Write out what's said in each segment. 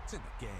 to the game.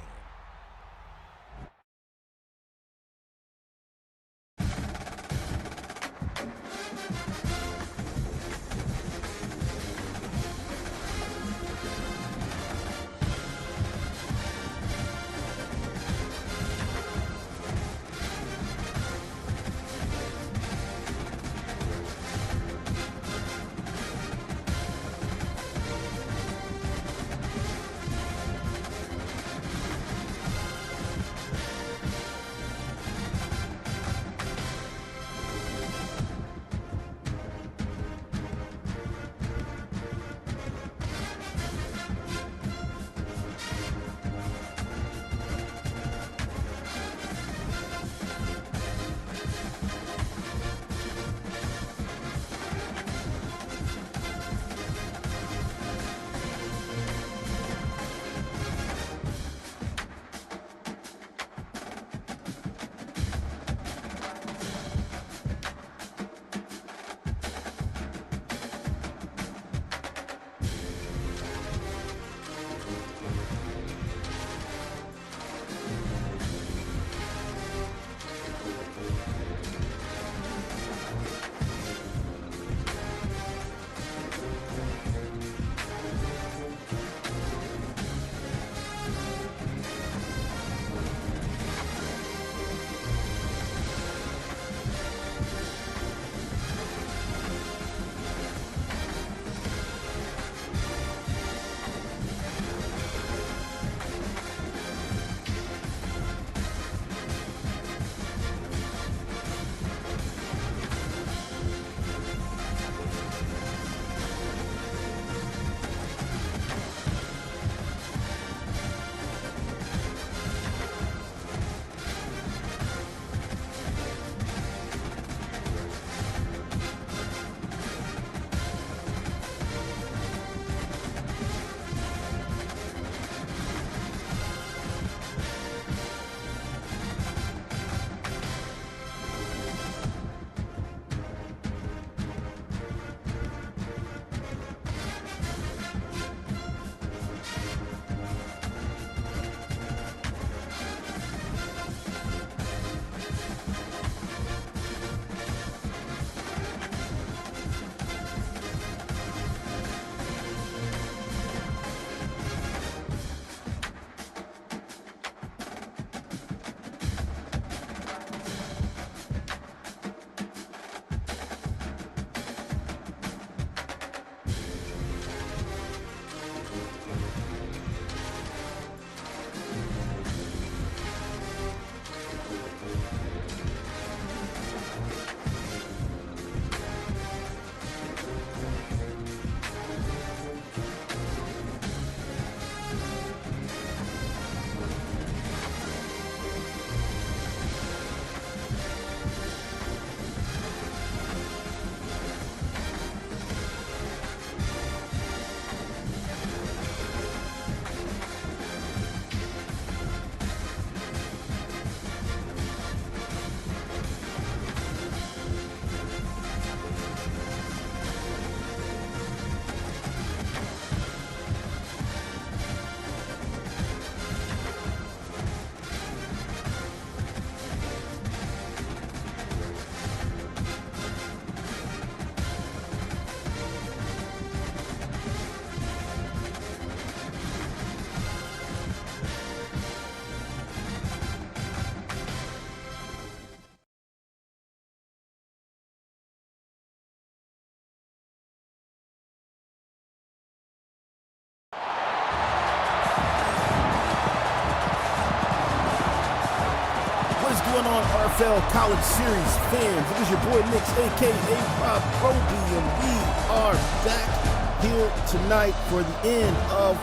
Going on, RFL College Series fans? It is your boy Nick, aka Rob Roby, and we are back here tonight for the end of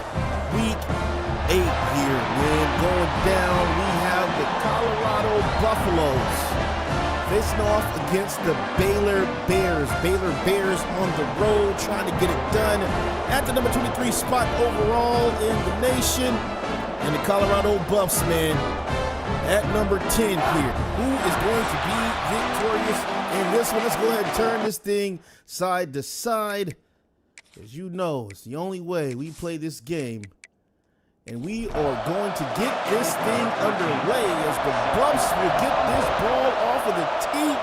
Week 8 here. Man, going down, we have the Colorado Buffaloes facing off against the Baylor Bears. Baylor Bears on the road trying to get it done at the number 23 spot overall in the nation. And the Colorado Buffs, man, at number 10 here. Who is going to be victorious in this one? Let's go ahead and turn this thing side to side. As you know, it's the only way we play this game And we are going to get this thing underway as the Buffs will get this ball off of the tee.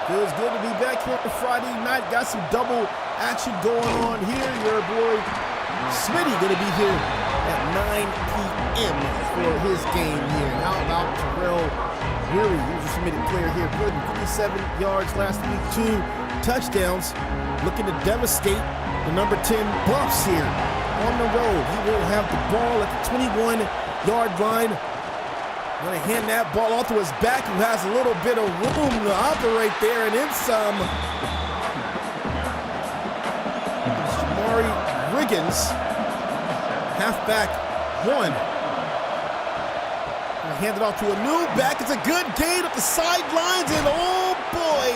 Feels good to be back here on Friday night. Got some double action going on here. Your boy Smitty going to be here at 9 p.m. for his game here. And how about Terrell Weary? He was a submitted player here. Good, 57 yards last week, 2 touchdowns. Looking to devastate the number 10 Buffs here on the road. He will have the ball at the 21-yard line. Gonna hand that ball off to his back, who has a little bit of room to operate there, and then some. Jamari Riggins, halfback 1. Gonna hand it off to a new back. It's a good gain up the sidelines, and oh boy,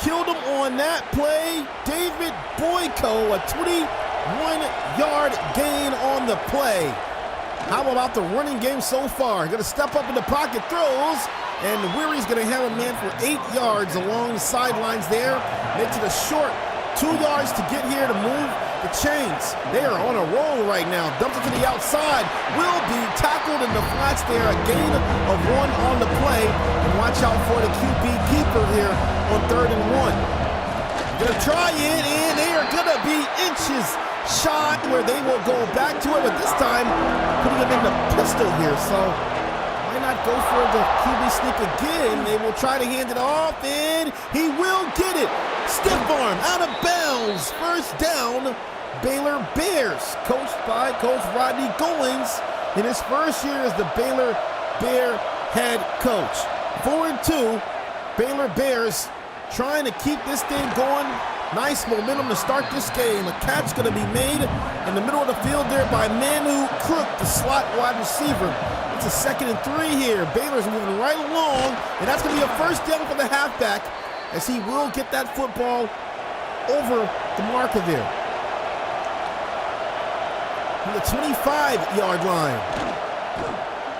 killed him on that play. David Boyko, a 21-yard gain on the play. How about the running game so far? Gonna step up in the pocket, throws, and Weary's gonna have a man for 8 yards along the sidelines there. Makes it a short 2 yards to get here to move the chains. They are on a roll right now. Dumps it to the outside. Will be tackled in the flats there. A gain of 1 on the play. And watch out for the QB keeper here on 3rd and 1. Gonna try it, and they are gonna be inches shot where they will go back to it, but this time putting him in the pistol here. So why not go for the QB sneak again? They will try to hand it off, and he will get it. Stiff arm out of bounds. First down, Baylor Bears, coached by Coach Rodney Goins in his first year as the Baylor Bear head coach. 4-2, Baylor Bears trying to keep this thing going. Nice momentum to start this game. A catch going to be made in the middle of the field there by Manu Crook, the slot wide receiver. It's a 2nd and 3 here. Baylor's moving right along, and that's going to be a first down for the halfback as he will get that football over the marker there. From the 25-yard line.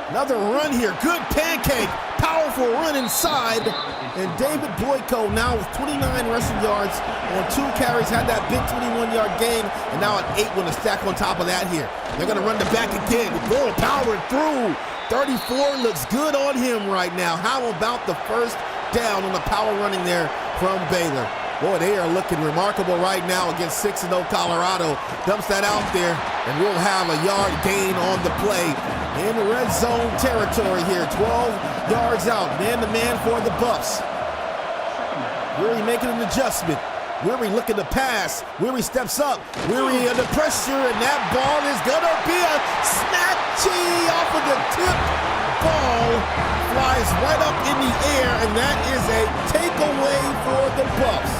Another run here. Good pancake. Powerful run inside. And David Boyko now with 29 rushing yards on 2 carries, had that big 21-yard gain, and now an 8 with a stack on top of that here. They're going to run the back again. Bull powered through. 34 looks good on him right now. How about the first down on the power running there from Baylor? Boy, they are looking remarkable right now against 6-0 Colorado. Dumps that out there, and we'll have a yard gain on the play in the red zone territory here. 12 yards out, man-to-man for the Buffs. Weary making an adjustment. Weary looking to pass. Weary steps up. Weary under pressure, and that ball is gonna be a snatchy off of the tip. Ball flies right up in the air, and that is a takeaway for the Buffs.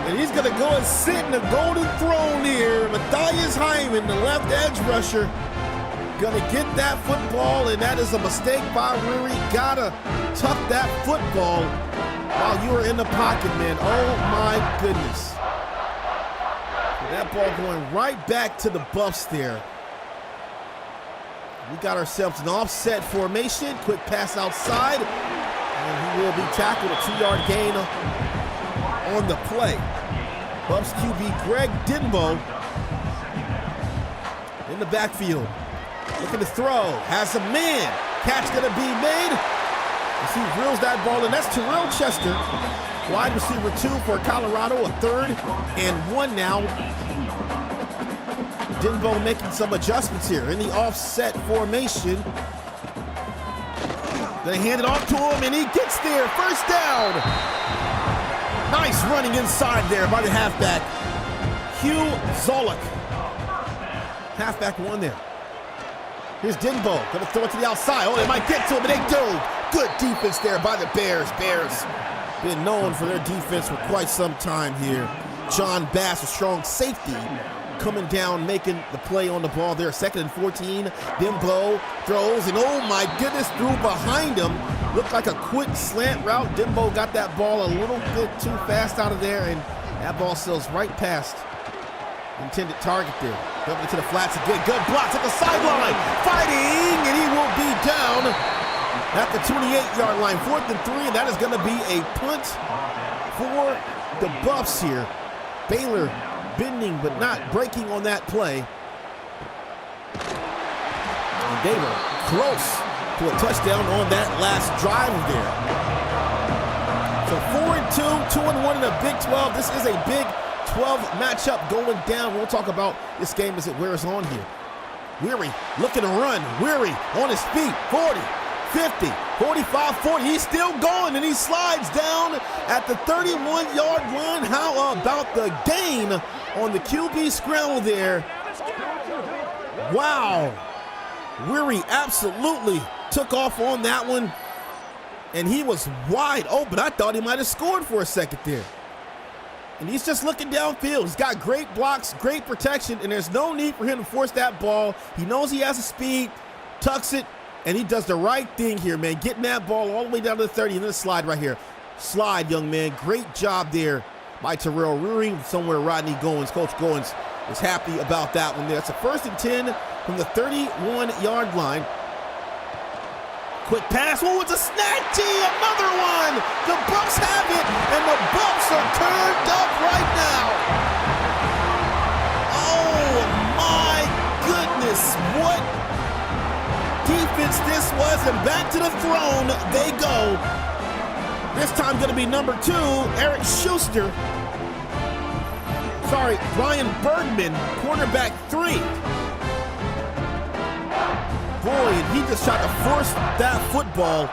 And he's gonna go and sit in the golden throne here. Matthias Hyman, the left edge rusher, gonna get that football, and that is a mistake by Weary. Gotta tuck that football while you are in the pocket, man. Oh my goodness. And that ball going right back to the Buffs there. We got ourselves an offset formation. Quick pass outside, and he will be tackled. A 2-yard gain on the play. Buffs QB Greg Denbo in the backfield. Looking to throw. Has a man. Catch going to be made. As he drills that ball, and that's Terrell Chester, wide receiver 2 for Colorado. A 3rd and 1 now. Denbo making some adjustments here in the offset formation. They hand it off to him, and he gets there. First down. Nice running inside there by the halfback, Hugh Zolik. Halfback 1 there. Here's Denbo, gonna throw it to the outside. Oh, they might get to him, but they do. Good defense there by the Bears. Bears been known for their defense for quite some time here. John Bass, a strong safety, coming down, making the play on the ball there. 2nd and 14. Denbo throws, and oh my goodness, threw behind him. Looked like a quick slant route. Denbo got that ball a little bit too fast out of there, and that ball sails right past intended target there. Up to the flats again. Good blocks at the sideline. Fighting, and he will be down at the 28-yard line. 4th and 3, and that is going to be a punt for the Buffs here. Baylor bending but not breaking on that play. And they were close to a touchdown on that last drive there. So 4-2, 2-1 in the Big 12. This is a Big 12 matchup going down. We'll talk about this game as it wears on here. Weary looking to run. Weary on his feet. 40, 50, 45, 40. He's still going, and he slides down at the 31-yard line. How about the gain on the QB scramble there? Wow. Weary absolutely took off on that one, and he was wide open. I thought he might have scored for a second there. And he's just looking downfield. He's got great blocks, great protection, and there's no need for him to force that ball. He knows he has the speed, tucks it, and he does the right thing here, man. Getting that ball all the way down to the 30, and then slide right here. Slide, young man. Great job there by Terrell Weary. Somewhere Rodney Goins, Coach Goins, is happy about that one there. It's a 1st and 10 from the 31-yard line. Quick pass. Oh, it's a snag tee. Another one. The Bucks have it, and the Bucks are turned up right now. Oh, my goodness. What defense this was, and back to the throne they go. This time going to be number 2, Eric Schuster. Sorry, Brian Bergman, quarterback 3. Boy, he just tried to force that football.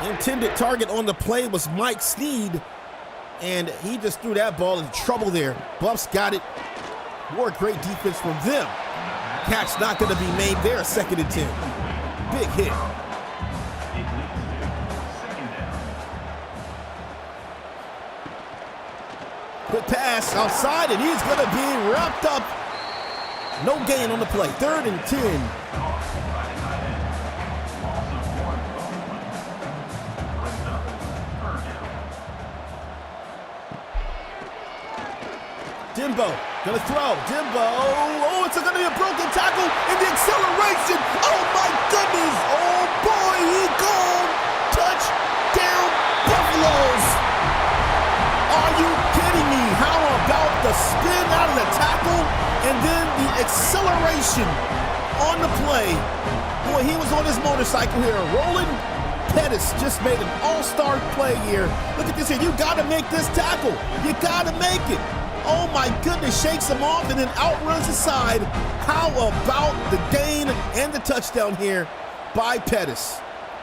The intended target on the play was Mike Sneed, and he just threw that ball in trouble there. Buffs got it. More great defense from them. Catch not going to be made there. 2nd and 10. Big hit. Quick pass outside, and he's going to be wrapped up. No gain on the play. 3rd and 10. Dimbo, gonna throw. Dimbo, oh, it's gonna be a broken tackle, and the acceleration. Oh my goodness, oh boy, he gone. Touchdown, Buffaloes. Are you kidding me? How about the spin out of the tackle, and then the acceleration on the play? Boy, he was on his motorcycle here. Roland Pettis just made an all-star play here. Look at this here, you gotta make this tackle. You gotta make it. Oh my goodness, shakes him off and then outruns the side. How about the gain and the touchdown here by Pettis?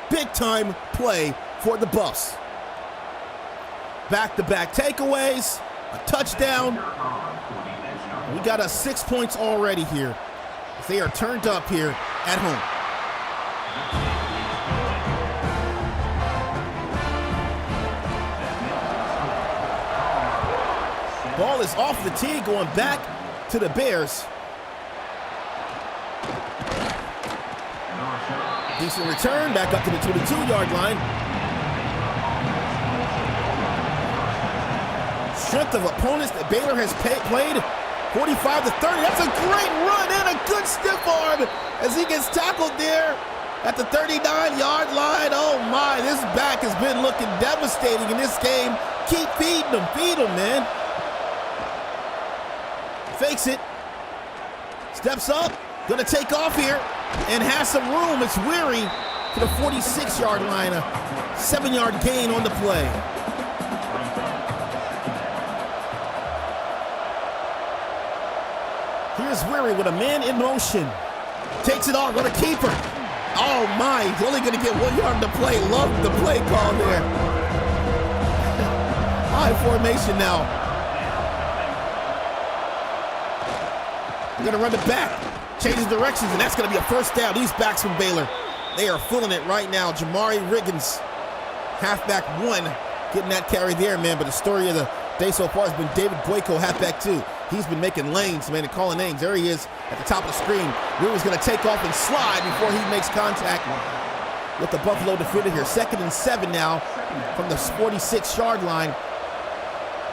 Big time play for the Buffs. Back-to-back takeaways, a touchdown. We got us 6 points already here. They are turned up here at home. Ball is off the tee, going back to the Bears. Decent return, back up to the 22-yard line. Strength of opponents that Baylor has played, 45 to 30. That's a great run and a good stiff arm as he gets tackled there at the 39-yard line. Oh my, this back has been looking devastating in this game. Keep feed him, man. Fakes it, steps up, gonna take off here, and has some room. It's Weary to the 46-yard line, a 7-yard gain on the play. Here's Weary with a man in motion. Takes it off, gonna keep her. Oh my, he's only gonna get 1 yard to play. Love the play call there. High formation now. Gonna run it back, changes directions, and that's gonna be a 1st down. These backs from Baylor, they are feeling it right now. Jamari Riggins, halfback 1, getting that carry there, man. But the story of the day so far has been David Boyko, halfback 2. He's been making lanes, man, and calling names. There he is at the top of the screen. Weary's gonna take off and slide before he makes contact with the Buffalo defender here. 2nd and 7 now from the 46-yard line.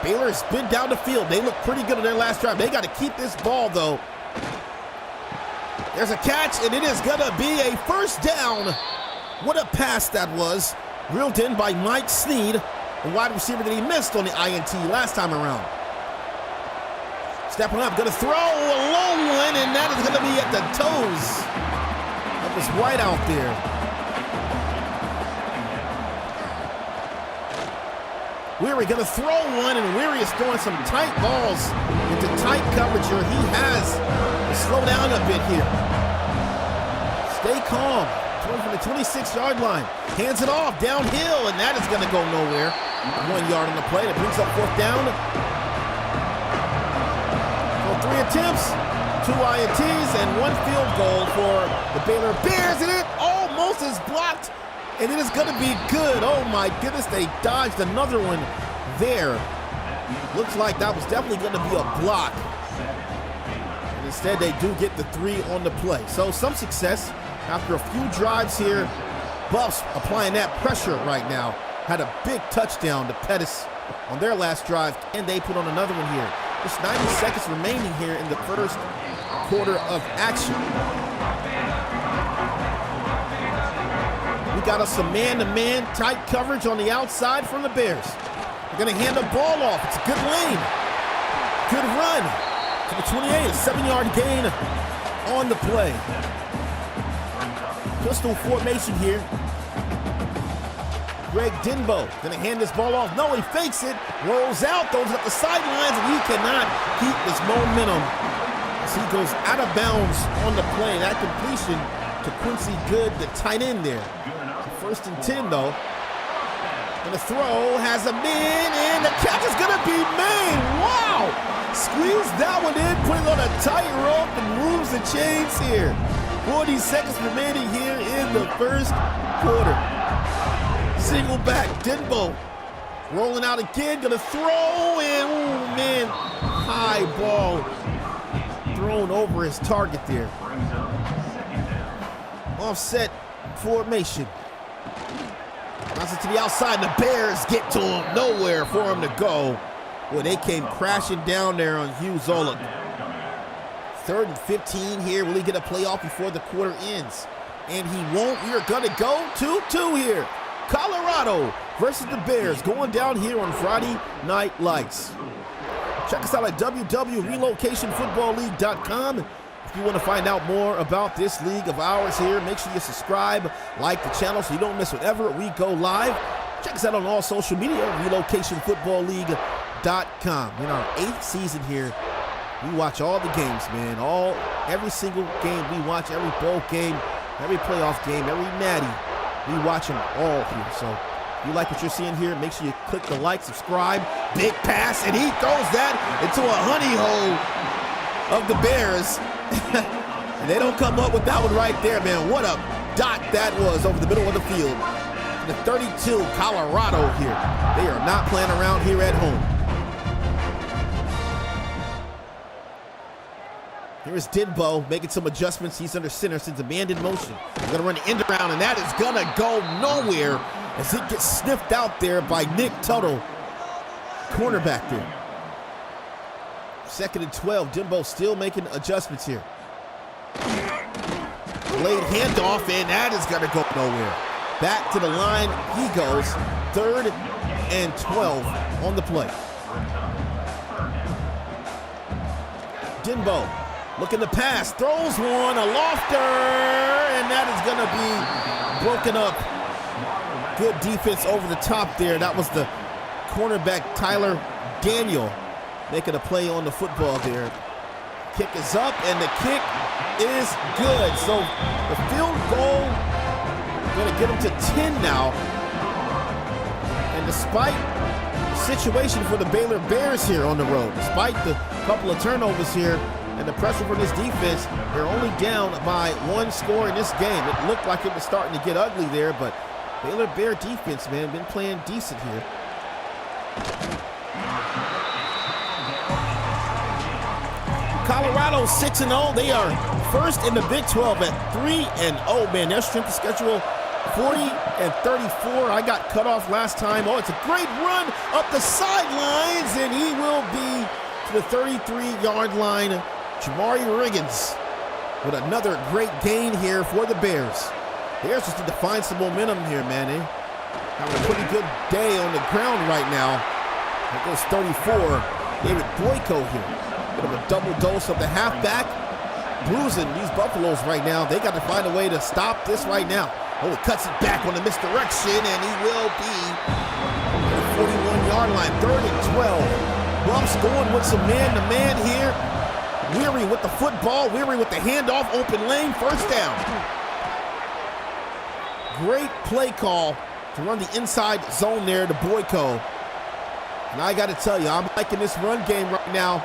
Baylor has been down the field. They look pretty good on their last drive. They got to keep this ball, though. There's a catch, and it is going to be a 1st down. What a pass that was. Reeled in by Mike Sneed, the wide receiver that he missed on the INT last time around. Stepping up, going to throw a long one, and that is going to be at the toes It was White out there. Weary gonna throw one, and Weary is throwing some tight balls into tight coverage here. He has to slow down a bit here. Stay calm. Throwing from the 26-yard line. Hands it off downhill, and that is gonna go nowhere. 1 yard on the play. That brings up 4th down. For 3 attempts, 2 INTs, and 1 field goal for the Baylor Bears, and it almost is blocked. And it is going to be good. Oh, my goodness. They dodged another one there. Looks like that was definitely going to be a block. And instead, they do get the 3 on the play. So some success after a few drives here. Buffs applying that pressure right now. Had a big touchdown to Pettis on their last drive, and they put on another one here. Just 90 seconds remaining here in the first quarter of action. We got us some man-to-man tight coverage on the outside from the Bears. They're going to hand the ball off. It's a good lane. Good run to the 28. A 7-yard gain on the play. Pistol formation here. Greg Denbo going to hand this ball off. No, he fakes it. Rolls out. Throws it up the sidelines, and he cannot keep this momentum as he goes out of bounds on the play. That completion to Quincy Good, the tight end there. 1st and 10, though. And the throw has a man, and the catch is going to be made. Wow! Squeeze that one in, put it on a tight rope, and moves the chains here. 40 seconds remaining here in the first quarter. Single back, Denbo rolling out again, going to throw, and oh, man, high ball thrown over his target there. Offset formation. Bounces to the outside, and the Bears get to him. Nowhere for him to go. Boy, they came crashing down there on Hugh Zolik. 3rd and 15 here. Will he get a playoff before the quarter ends? And he won't. We are going to go 2-2 here. Colorado versus the Bears going down here on Friday Night Lights. Check us out at www.relocationfootballleague.com. If you want to find out more about this league of ours here, make sure you subscribe, like the channel so you don't miss whenever we go live. Check us out on all social media, relocationfootballleague.com. In our 8th season here, we watch all the games, man. Every single game we watch, every bowl game, every playoff game, every natty. We watch them all here. So if you like what you're seeing here, make sure you click the like, subscribe. Big pass, and he throws that into a honey hole of the Bears. And they don't come up with that one right there, man. What a dot that was over the middle of the field. The 32, Colorado here. They are not playing around here at home. Here's Denbo making some adjustments. He's under center, sends a man in motion. He's going to run the end around, and that is going to go nowhere as it gets sniffed out there by Nick Tuttle, cornerback there. 2nd and 12. Denbo still making adjustments here. Delayed handoff, and that is going to go nowhere. Back to the line he goes. 3rd and 12 on the play. Denbo looking to pass, throws one, a lofter, and that is going to be broken up. Good defense over the top there. That was the cornerback Tyler Daniel making a play on the football there. Kick is up, and the kick is good. So the field goal going to get them to 10 now. And despite the situation for the Baylor Bears here on the road, despite the couple of turnovers here and the pressure from this defense, they're only down by 1 score in this game. It looked like it was starting to get ugly there, but Baylor Bear defense, man, been playing decent here. Colorado 6-0. They are first in the Big 12 at 3-0. Man, their strength of schedule 40-34. I got cut off last time. Oh, it's a great run up the sidelines, and he will be to the 33-yard line. Jamari Riggins with another great gain here for the Bears. Bears just need to find some momentum here, man. They're having a pretty good day on the ground right now. There goes 34. David Boyko here. Bit of a double dose of the halfback bruising these Buffaloes right now. They got to find a way to stop this right now. Oh, he cuts it back on the misdirection, and he will be at the 41-yard line, 3rd and 12. Buffs going with some man-to-man here. Weary with the football, Weary with the handoff, open lane, 1st down. Great play call to run the inside zone there to Boyko. And I got to tell you, I'm liking this run game right now.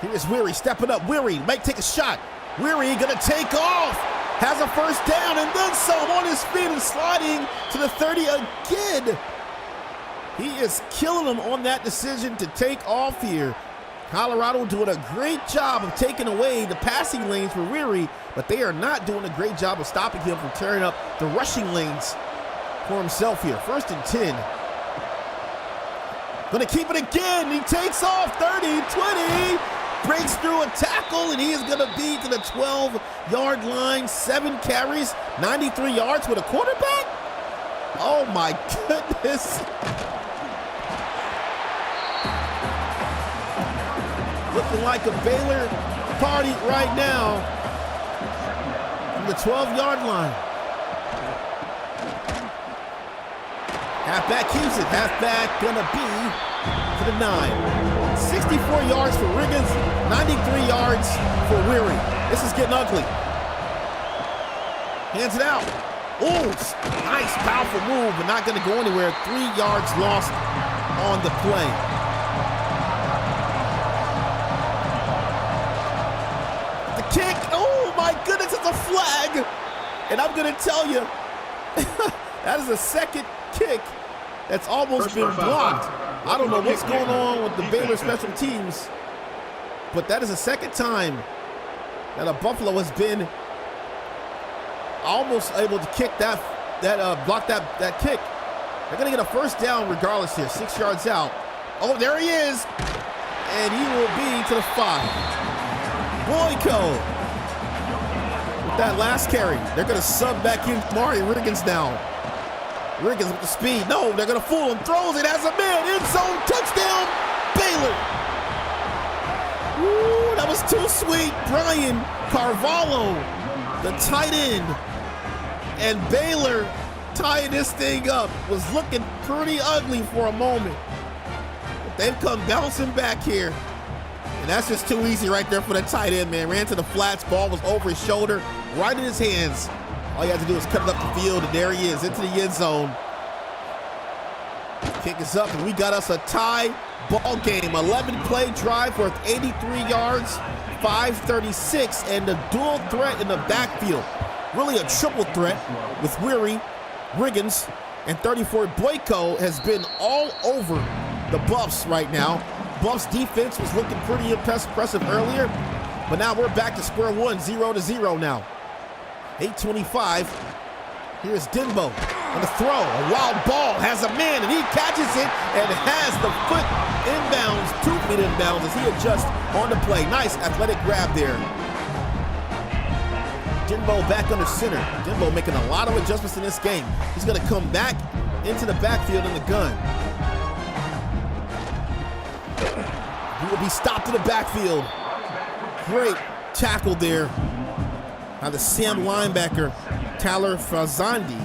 Here's Weary stepping up. Weary might take a shot. Weary gonna take off. Has a 1st down and then some, on his feet and sliding to the 30 again. He is killing them on that decision to take off here. Colorado doing a great job of taking away the passing lanes for Weary, but they are not doing a great job of stopping him from tearing up the rushing lanes for himself here. 1st and 10. Gonna keep it again. He takes off, 30, 20. Breaks through a tackle, and he is going to be to the 12-yard line. 7 carries, 93 yards with a quarterback? Oh, my goodness. Looking like a Baylor party right now from the 12-yard line. Halfback keeps it. Halfback going to be to the 9. 64 yards for Riggins, 93 yards for Weary. This is getting ugly. Hands it out. Oh, nice, powerful move, but not going to go anywhere. 3 yards lost on the play. The kick, oh my goodness, it's a flag. And I'm going to tell you, that is the 2nd kick that's almost been blocked. I don't know what's going on with the Baylor special teams, but that is the 2nd time that a Buffalo has been almost able to kick block that kick. They're gonna get a 1st down regardless here, 6 yards out. Oh, there he is, and he will be to the 5. Boyko with that last carry. They're gonna sub back in Mari Riggins now. Riggins with the speed. No, they're going to fool him. Throws it as a man. End zone. Touchdown. Baylor. Ooh, that was too sweet. Brian Carvalho, the tight end. And Baylor tying this thing up. Was looking pretty ugly for a moment. But they've come bouncing back here. And that's just too easy right there for the tight end, man. Ran to the flats. Ball was over his shoulder. Right in his hands. All you have to do is cut it up the field, and there he is, into the end zone. Kick is up, and we got us a tie ball game. 11-play drive worth 83 yards, 536, and a dual threat in the backfield. Really a triple threat with Weary, Riggins, and 34. Boyko has been all over the Buffs right now. Buffs defense was looking pretty impressive earlier, but now we're back to square one, 0-0 now. 8:25. Here's Denbo on the throw. A wild ball, has a man, and he catches it and has the foot inbounds, 2 feet inbounds as he adjusts on the play. Nice athletic grab there. Denbo back under center. Denbo making a lot of adjustments in this game. He's going to come back into the backfield in the gun. He will be stopped in the backfield. Great tackle there. Now the Sam linebacker, Tyler Frazandi.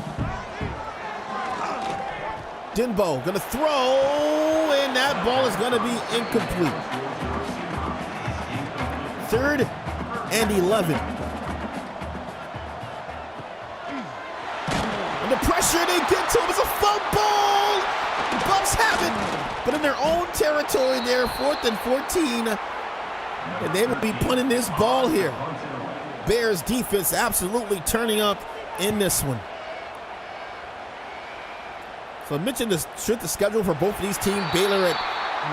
Denbo gonna throw, and that ball is gonna be incomplete. 3rd and 11. Under pressure, they get to him. It's a fumble. The Buffs have it, but in their own territory there, 4th and 14. And they will be punting this ball here. Bears defense absolutely turning up in this one. So I mentioned the strength of schedule for both of these teams. Baylor at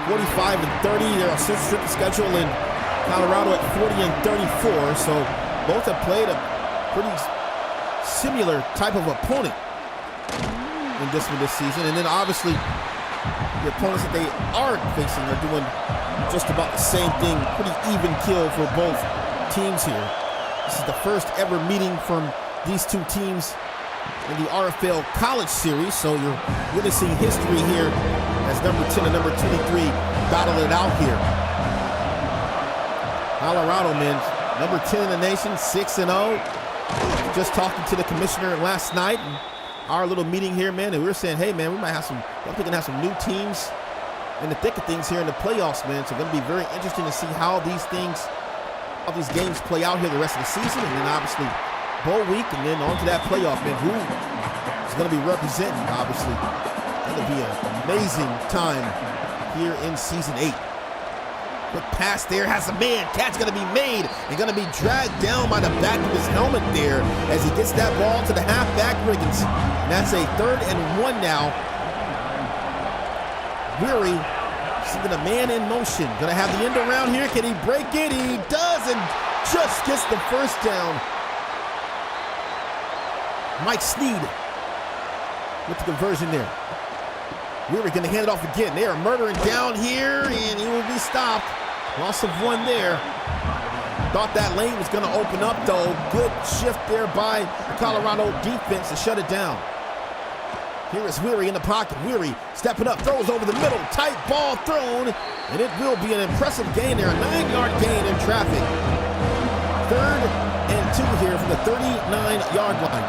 45 and 30. They're on strength of schedule, and Colorado at 40 and 34. So both have played a pretty similar type of opponent in this one this season. And then obviously the opponents that they are facing are doing just about the same thing. Pretty even kill for both teams here. This is the first ever meeting from these two teams in the RFL College Series, so you're witnessing history here as number 10 and number 23 battle it out here. Colorado, man, number 10 in the nation, 6-0. Just talking to the commissioner last night and our little meeting here, man, and we were saying, hey, man, we might have some, we're gonna have some new teams in the thick of things here in the playoffs, man. So it's gonna be very interesting to see how these games play out here the rest of the season, and then obviously bowl week, and then on to that playoff, man. Who is gonna be representing? Obviously, gonna be an amazing time here in season 8. Quick pass there, has a man, catch gonna be made, and gonna be dragged down by the back of his helmet there as he gets that ball to the halfback Riggins. And that's a 3rd and 1 now. Weary, seeing a man in motion, gonna have the end around here. Can he break it? He does, and just gets the first down. Mike Sneed with the conversion there. Weary gonna hand it off again. They are murdering down here, and he will be stopped. Loss of 1 there. Thought that lane was gonna open up though. Good shift there by the Colorado defense to shut it down. Here is Weary in the pocket. Weary stepping up, throws over the middle. Tight ball thrown, and it will be an impressive gain there. A 9-yard gain in traffic. 3rd and 2 here from the 39-yard line.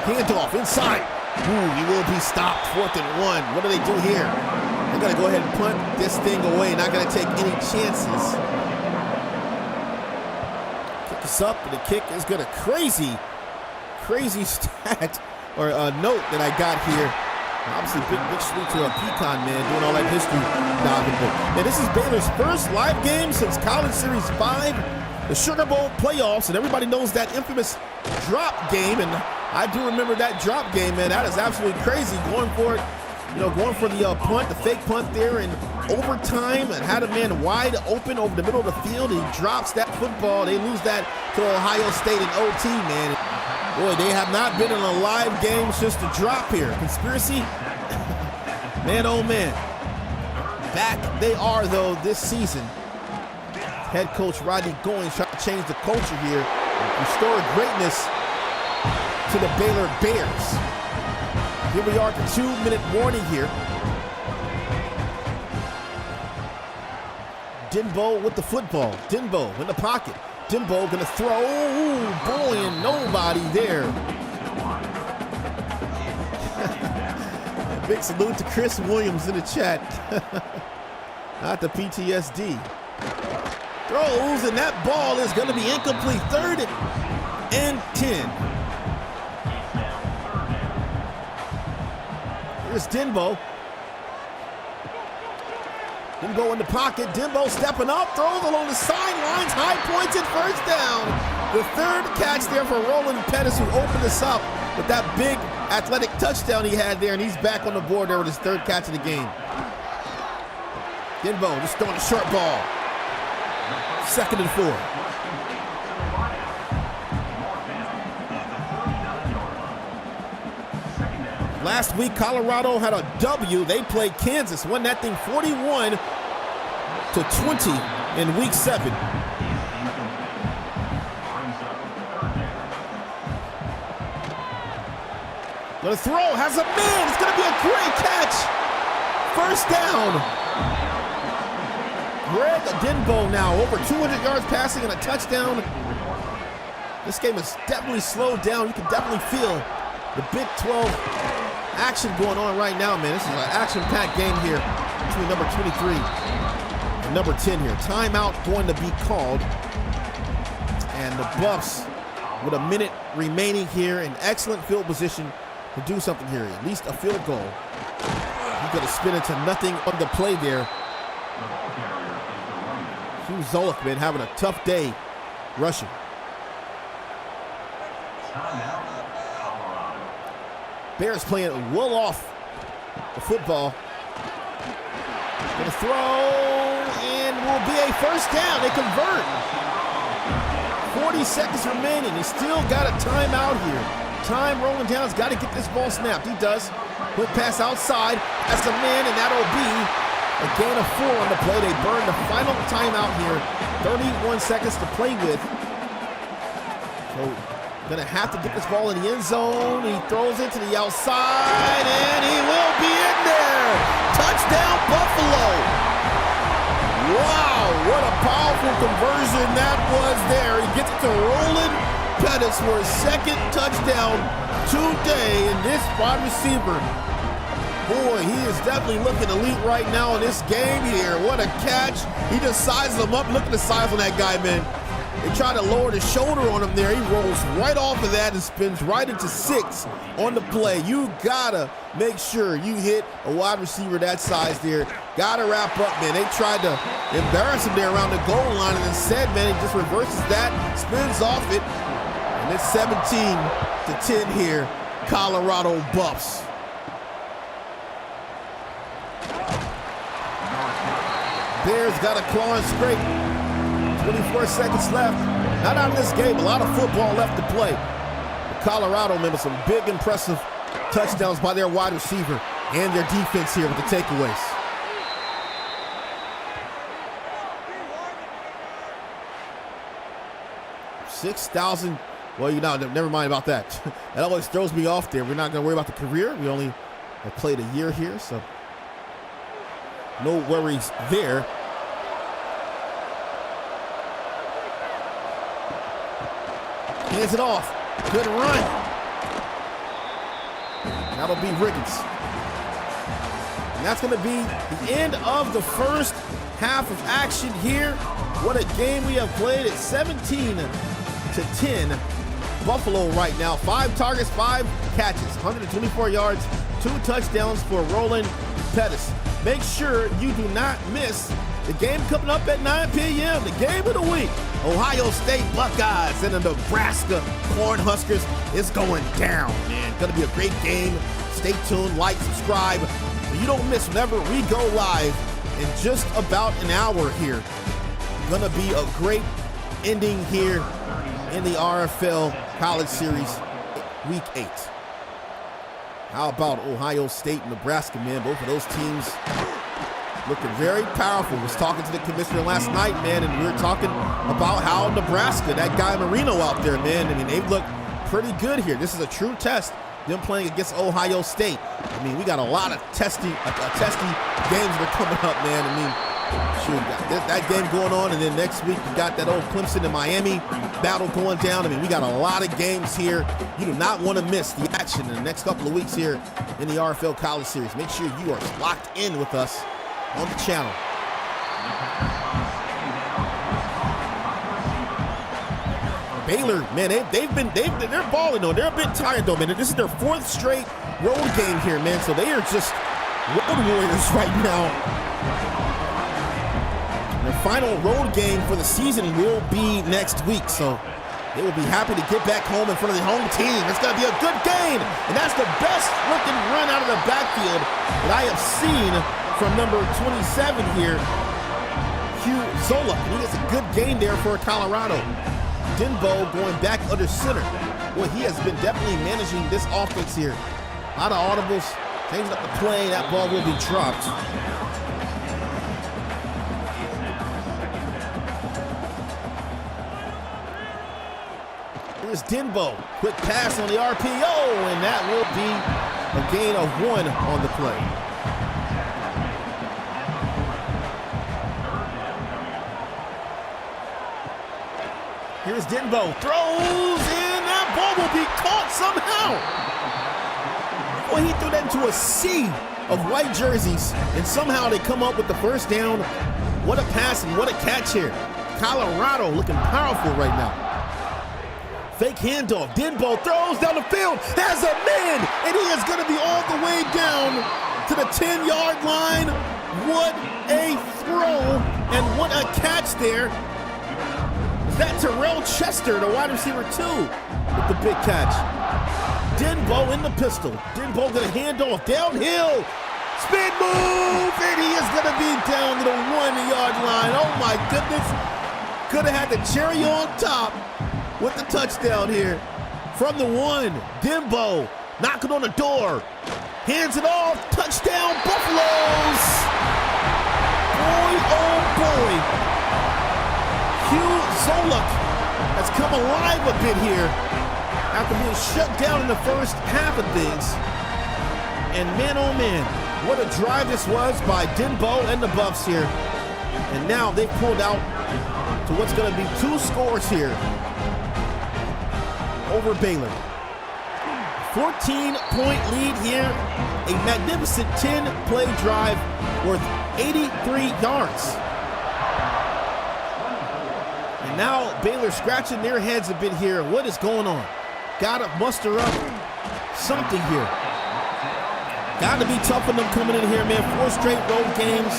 Handoff inside. Ooh, he will be stopped. 4th and 1. What do they do here? They're gonna go ahead and punt this thing away. Not gonna take any chances. Kick us up, and the kick is gonna crazy stat or note that I got here. Obviously, big salute to a Pecan, man, doing all that history diving. Now, this is Baylor's first live game since College Series 5, the Sugar Bowl playoffs, and everybody knows that infamous drop game, and I do remember that drop game, man. That is absolutely crazy. Going for it, going for the punt, the fake punt there in overtime, and had a man wide open over the middle of the field. He drops that football. They lose that to Ohio State in OT, man. Boy, they have not been in a live game since the drop here. Conspiracy? Man, oh man. Back they are, though, this season. Head coach Rodney Goins trying to change the culture here, restore greatness to the Baylor Bears. Here we are, the 2-minute warning here. Denbo with the football. Denbo in the pocket. Denbo gonna throw. Ooh, boy, and nobody there. Big salute to Chris Williams in the chat. Not the PTSD. Throws, and that ball is gonna be incomplete. 3rd and 10. Here's Denbo. Denbo in the pocket. Denbo stepping up, throws along the sidelines, high pointed first down. The 3rd catch there for Roland Pettis, who opened us up with that big athletic touchdown he had there, and he's back on the board there with his 3rd catch of the game. Denbo just throwing a short ball. 2nd and 4. Last week, Colorado had a W. They played Kansas, won that thing 41-20 in week 7. Gonna throw, has a man. It's gonna be a great catch. First down. Greg Denbo now, over 200 yards passing and a touchdown. This game is definitely slowed down. You can definitely feel the Big 12 action going on right now, man. This is an action-packed game here between number 23 and number 10 here. Timeout going to be called. And the Buffs, with a minute remaining here, in excellent field position to do something here. At least a field goal. He's going to spin into nothing on the play there. Hugh Zolich, man, having a tough day rushing. Bears playing well off the football. Gonna throw, and will be a first down. They convert. 40 seconds remaining. He still got a timeout here. Time rolling down. He's got to get this ball snapped. He does. Quick pass outside. That's a man, and that'll be a gain of 4 on the play. They burn the final timeout here. 31 seconds to play with. So gonna have to get this ball in the end zone. He throws it to the outside, and he will be in there. Touchdown, Buffalo. Wow, what a powerful conversion that was there. He gets it to Roland Pettis for his second touchdown today, and this wide receiver, boy, he is definitely looking elite right now in this game here. What a catch. He just sizes him up. Look at the size on that guy, man. They try to lower the shoulder on him there. He rolls right off of that and spins right into 6 on the play. You gotta make sure you hit a wide receiver that size there. Gotta wrap up, man. They tried to embarrass him there around the goal line, and instead, man, he just reverses that, spins off it, and it's 17-10 here. Colorado Buffs. Bears got a claw and scrape. 24 seconds left. Not out of this game. A lot of football left to play. Colorado, man, with some big, impressive touchdowns by their wide receiver and their defense here with the takeaways. $6,000. Well, you know, never mind about that. That always throws me off there. We're not going to worry about the career. We only have played a year here, so no worries there. Hands it off. Good run. That'll be Riggins. And that's going to be the end of the first half of action here. What a game we have played at 17-10. Buffalo right now. 5 targets, 5 catches, 124 yards, 2 touchdowns for Roland Pettis. Make sure you do not miss the game coming up at 9 p.m., the game of the week. Ohio State Buckeyes and the Nebraska Cornhuskers is going down, man. Gonna be a great game. Stay tuned, like, subscribe, so you don't miss whenever we go live in just about an hour here. Gonna be a great ending here in the RFL College Series Week 8. How about Ohio State and Nebraska, man? Both of those teams looking very powerful. Was talking to the commissioner last night, man, and we were talking about how Nebraska, that guy Marino out there, man, I mean, they look pretty good here. This is a true test, them playing against Ohio State. I mean, we got a lot of testy games that are coming up, man. I mean, shoot, that game going on, and then next week we got that old Clemson and Miami battle going down. I mean, we got a lot of games here. You do not want to miss the action in the next couple of weeks here in the RFL College Series. Make sure you are locked in with us on the channel. Baylor, man, they're balling though. They're a bit tired though, man. This is their 4th straight road game here, man. So they are just road warriors right now. Their final road game for the season will be next week, so they will be happy to get back home in front of the home team. It's going to be a good game, and that's the best looking run out of the backfield that I have seen from number 27 here, Hugh Zola. And he has a good game there for Colorado. Denbo going back under center. Boy, he has been definitely managing this offense here. A lot of audibles, changing up the play. That ball will be dropped. Here's Denbo. Quick pass on the RPO, and that will be a gain of 1 on the play. Here's Denbo. Throws in. That ball will be caught somehow. Well, he threw that into a sea of white jerseys, and somehow they come up with the first down. What a pass and what a catch here. Colorado looking powerful right now. Fake handoff. Denbo throws down the field, has a man, and he is going to be all the way down to the 10-yard line. What a throw, and what a catch there. That Terrell Chester, the wide receiver 2, with the big catch. Denbo in the pistol. Denbo going to hand off downhill. Spin move, and he is going to be down to the 1-yard line. Oh my goodness. Could have had the cherry on top with the touchdown here. From the 1, Denbo knocking on the door. Hands it off. Touchdown, Buffaloes. Boy, oh boy. Hugh Zola has come alive a bit here after being shut down in the first half of things. And man, oh man, what a drive this was by Denbo and the Buffs here. And now they've pulled out to what's going to be 2 scores here over Baylor. 14-point lead here. A magnificent 10-play drive worth 83 yards. And now Baylor scratching their heads a bit here. What is going on? Got to muster up something here. Got to be tough on them coming in here, man. 4 straight road games.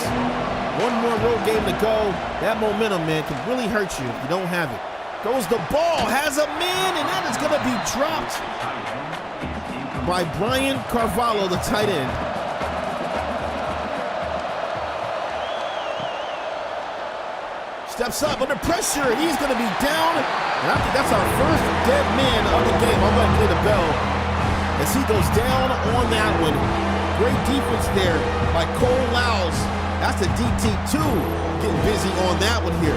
1 more road game to go. That momentum, man, can really hurt you if you don't have it. Goes the ball, has a man, and that is going to be dropped by Brian Carvalho, the tight end. Steps up under pressure, and he's going to be down. And I think that's our first dead man of the game. I'm going to play the bell as he goes down on that one. Great defense there by Cole Lowes. That's the DT2 getting busy on that one here.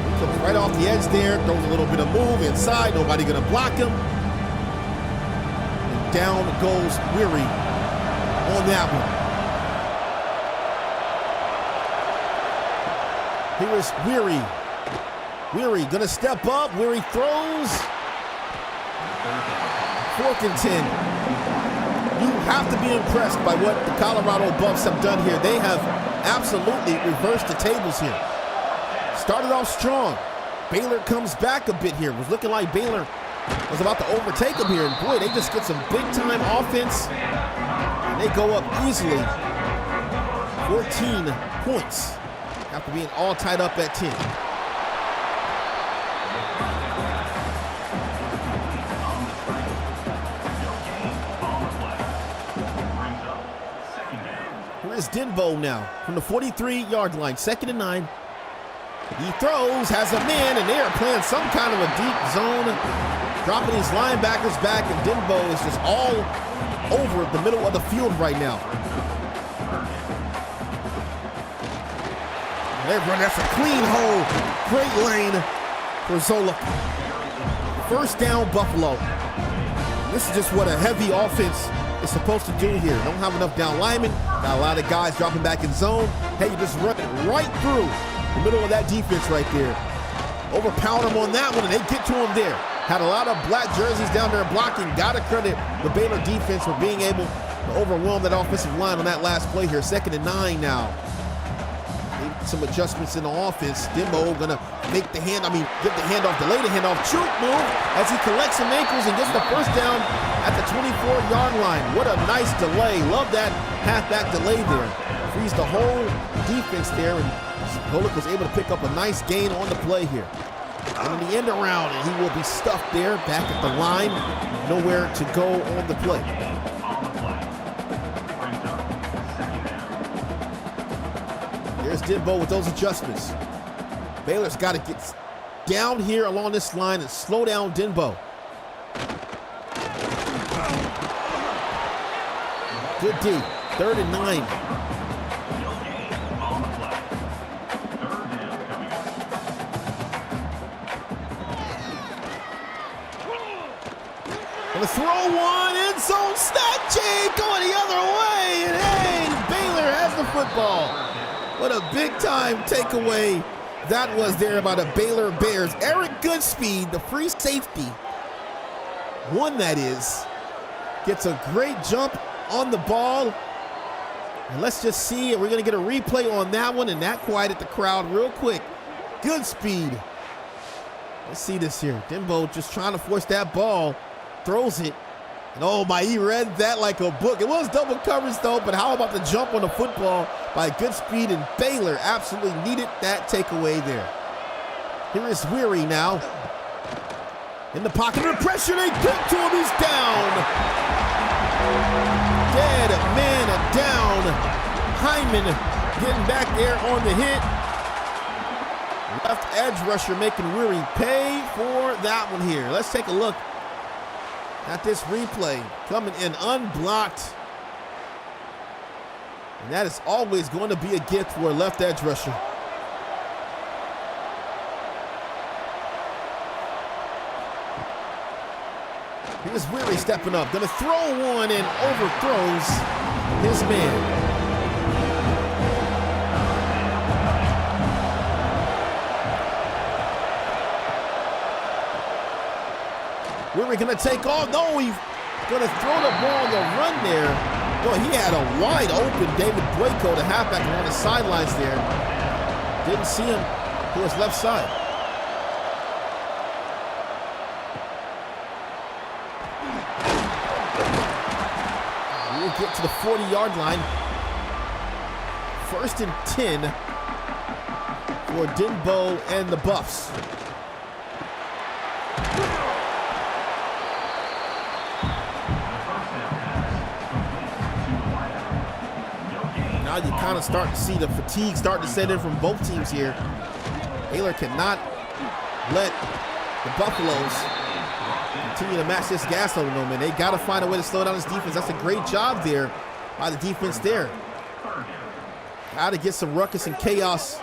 He comes right off the edge there, throws a little bit of move inside. Nobody going to block him. And down goes Weary on that one. Here is Weary. Weary going to step up. Weary throws. 4th and 10. You have to be impressed by what the Colorado Buffs have done here. They have absolutely reversed the tables here. Started off strong. Baylor comes back a bit here. It was looking like Baylor was about to overtake them here. And boy, they just get some big-time offense. And they go up easily. 14 points after being all tied up at 10. Here's Denbo now from the 43-yard line, 2nd and 9. He throws, has a man, and they are playing some kind of a deep zone, dropping these linebackers back, and Denbo is just all over the middle of the field right now. That's a clean hole, great lane for Zola. 1st down, Buffalo. This is just what a heavy offense is supposed to do here. Don't have enough down linemen. Got a lot of guys dropping back in zone. Hey, you just run it right through the middle of that defense right there. Overpowered them on that one, and they get to him there. Had a lot of black jerseys down there blocking. Got to credit the Baylor defense for being able to overwhelm that offensive line on that last play here. 2nd and 9 now. Some adjustments in the offense. Denbo gonna make the hand, get the handoff, delay the handoff, juke move as he collects some ankles and gets the 1st down at the 24-yard line. What a nice delay. Love that halfback delay there. Frees the whole defense there, and Golick was able to pick up a nice gain on the play here. And in the end around, and he will be stuffed there back at the line. Nowhere to go on the play. There's Denbo with those adjustments. Baylor's got to get down here along this line and slow down Denbo. Good D. 3rd and 9. Gonna throw one, end zone, snap chain going the other way, and hey, Baylor has the football. What a big-time takeaway that was there by the Baylor Bears. Eric Goodspeed, the free safety, one that is, gets a great jump on the ball. And let's just see, we're going to get a replay on that one, and that quieted the crowd real quick. Goodspeed. Let's see this here. Denbo just trying to force that ball, throws it. And oh my, he read that like a book. It was double coverage though, but how about the jump on the football by Goodspeed, and Baylor absolutely needed that takeaway there. Here is Weary now. In the pocket, under pressure, they get to him, he's down. Dead man down. Hyman getting back there on the hit. Left edge rusher making Weary pay for that one here. Let's take a look at this replay, coming in unblocked. And that is always going to be a gift for a left edge rusher. Here's Weary stepping up, gonna throw one and overthrows his man. We're going to take off. No, he's going to throw the ball on the run there. Boy, he had a wide open David Boyko, the halfback, on the sidelines there. Didn't see him to his left side. We'll get to the 40-yard line. 1st and 10 for Dinbo and the Buffs. Now you kind of start to see the fatigue start to set in from both teams here. Baylor cannot let the Buffaloes continue to match this gas level, man. They got to find a way to slow down this defense. That's a great job there by the defense there. Got to get some ruckus and chaos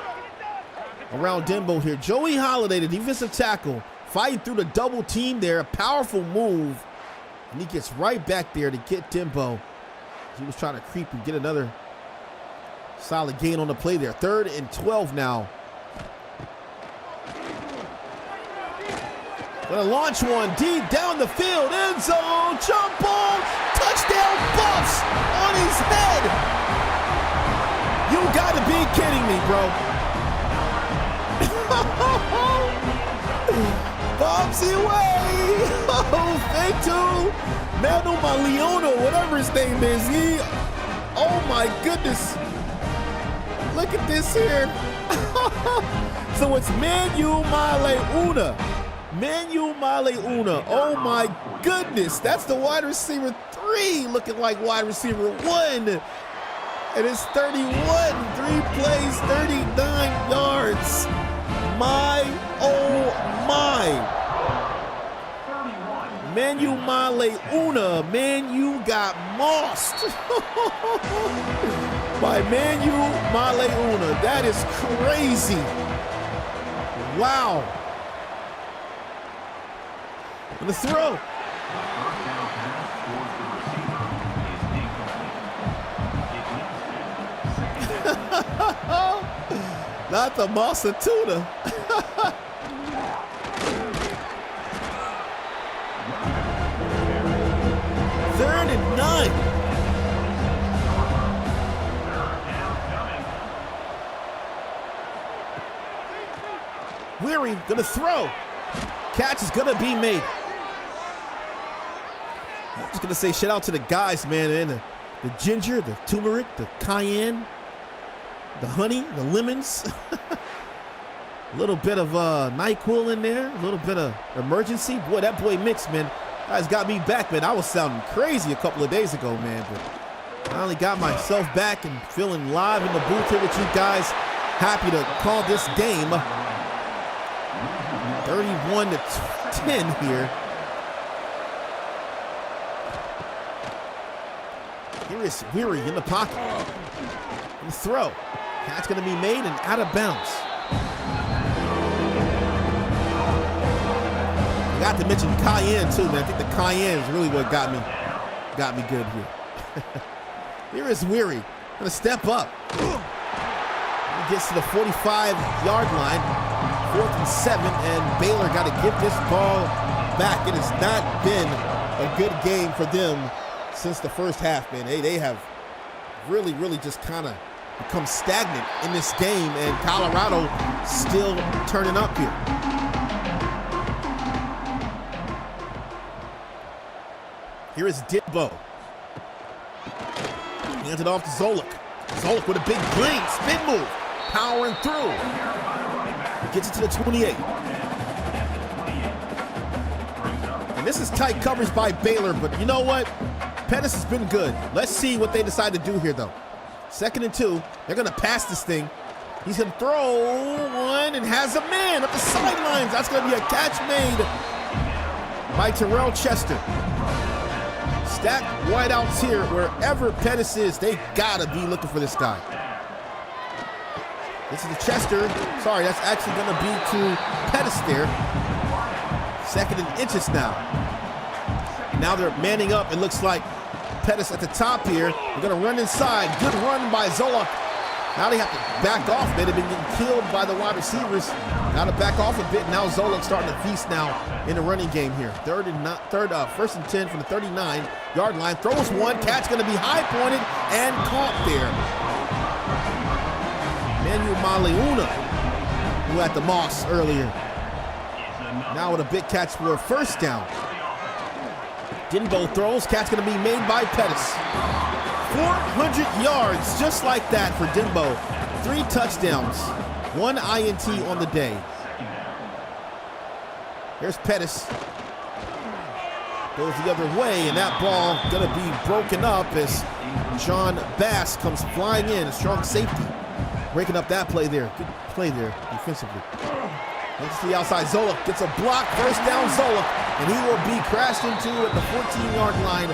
around Dinbo here. Joey Holiday, the defensive tackle, fighting through the double team there. A powerful move. And he gets right back there to get Dinbo. He was trying to creep and get another solid gain on the play there. 3rd and 12 now. Gonna launch one deep down the field. End zone. Jump ball. Touchdown Buffs on his head. You gotta be kidding me, bro. Bobsy away. Thank you. Manu Maleona, whatever his name is. Oh my goodness. Look at this here. So it's Manu Maleona. Manu Maleona. Oh my goodness. That's the wide receiver 3 looking like wide receiver 1. And it's 31. 3 plays, 39 yards. My, oh my. Manu Maleona. Manu got mossed. By Manu Maleona. That is crazy. Wow. On the throw. Not the Massa Tuna. 3rd and 9. Weary gonna throw. Catch is gonna be made. I'm just gonna say shout out to the guys, man, and the ginger, the turmeric, the cayenne, the honey, the lemons. A little bit of NyQuil in there, a little bit of emergency. Boy, that boy mix, man. Guys got me back, man. I was sounding crazy a couple of days ago, man, but I finally got myself back and feeling live in the booth here with you guys. Happy to call this game 31-10 here. Here is Weary in the pocket. And throw. Catch going to be made and out of bounds. I got to mention cayenne too, man. I think the cayenne is really what got me good here. Here is Weary. Gonna step up. He gets to the 45-yard line. 4th and 7, and Baylor got to give this ball back. It has not been a good game for them since the first half, man. They have really just kind of become stagnant in this game, and Colorado still turning up here. Here is Dinbo. Hands it off to Zolik. Zolik with a big plane, spin move, powering through. Gets it to the 28. And this is tight coverage by Baylor, but you know what? Pettis has been good. Let's see what they decide to do here, though. 2nd and 2. They're going to pass this thing. He's going to throw one and has a man up the sidelines. That's going to be a catch made by Terrell Chester. Stack wideouts here. Wherever Pettis is, they got to be looking for this guy. This is the Chester. Sorry, that's actually going to be to Pettis there. 2nd and inches now. Now they're manning up. It looks like Pettis at the top here. They're going to run inside. Good run by Zolik. Now they have to back off. They've been getting killed by the wide receivers. Got to back off a bit. Now Zolik starting to feast now in the running game here. First and 10 from the 39-yard line. Throws one. Catch going to be high pointed and caught there. Manuel Maleuna, who had the Moss earlier. Now with a big catch for a first down. Dinbo throws. Catch going to be made by Pettis. 400 yards just like that for Dinbo. 3 touchdowns. 1 INT on the day. Here's Pettis. Goes the other way, and that ball gonna be broken up as John Bass comes flying in, a strong safety. Breaking up that play there. Good play there defensively. Looks to the outside. Zolik gets a block. First down, Zolik, and he will be crashed into at the 14-yard line.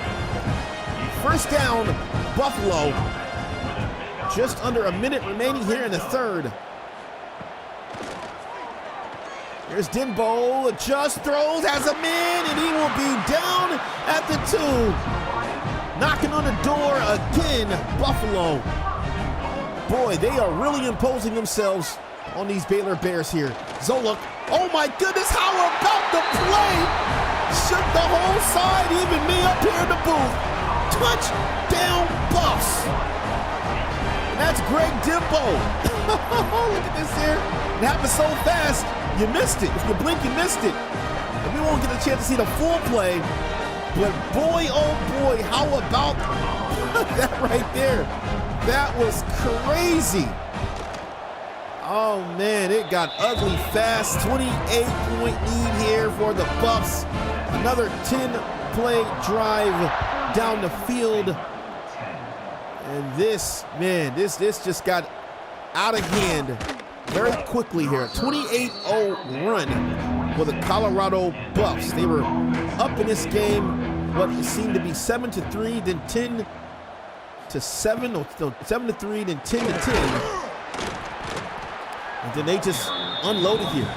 First down, Buffalo. Just under a minute remaining here in the third. Here's Dinbo, just throws, has a man, and he will be down at the 2. Knocking on the door again, Buffalo. Boy, they are really imposing themselves on these Baylor Bears here. Zolik, oh my goodness, how about the play? Shook the whole side, even me up here in the booth. Touchdown Buffs. And that's Greg Dinbo. Look at this here. It happened so fast, you missed it. If you blink, you missed it. And we won't get a chance to see the full play. But boy, oh boy, how about that right there? That was crazy. Oh man, it got ugly fast. 28-point lead here for the Buffs. Another 10-play drive down the field. And this, man, this just got out of hand very quickly here. 28-0 run for the Colorado Buffs. They were up in this game, what seemed to be 7-3, then 10-7, or no, 7-3, then 10-10. And then they just unloaded here.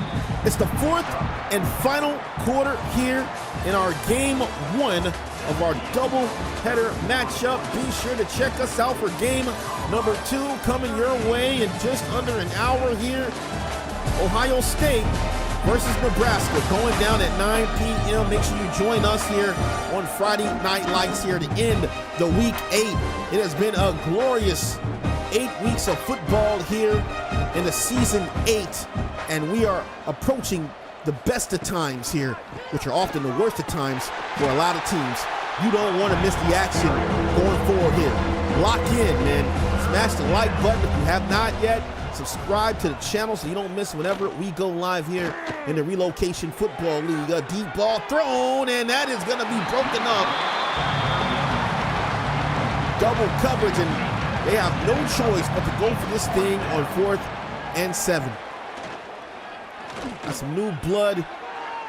It's the fourth and final quarter here in our game 1 of our double-header matchup. Be sure to check us out for game number 2 coming your way in just under an hour here. Ohio State versus Nebraska going down at 9 p.m. Make sure you join us here on Friday Night Lights here to end the week 8. It has been a glorious 8 weeks of football here in the season 8, and we are approaching the best of times here, which are often the worst of times for a lot of teams. You don't want to miss the action going forward here. Lock in, man. Smash the like button if you have not yet. Subscribe to the channel so you don't miss whenever we go live here in the Relocation Football League. A deep ball thrown, and that is going to be broken up. Double coverage, and they have no choice but to go for this thing on 4th and 7. Got some new blood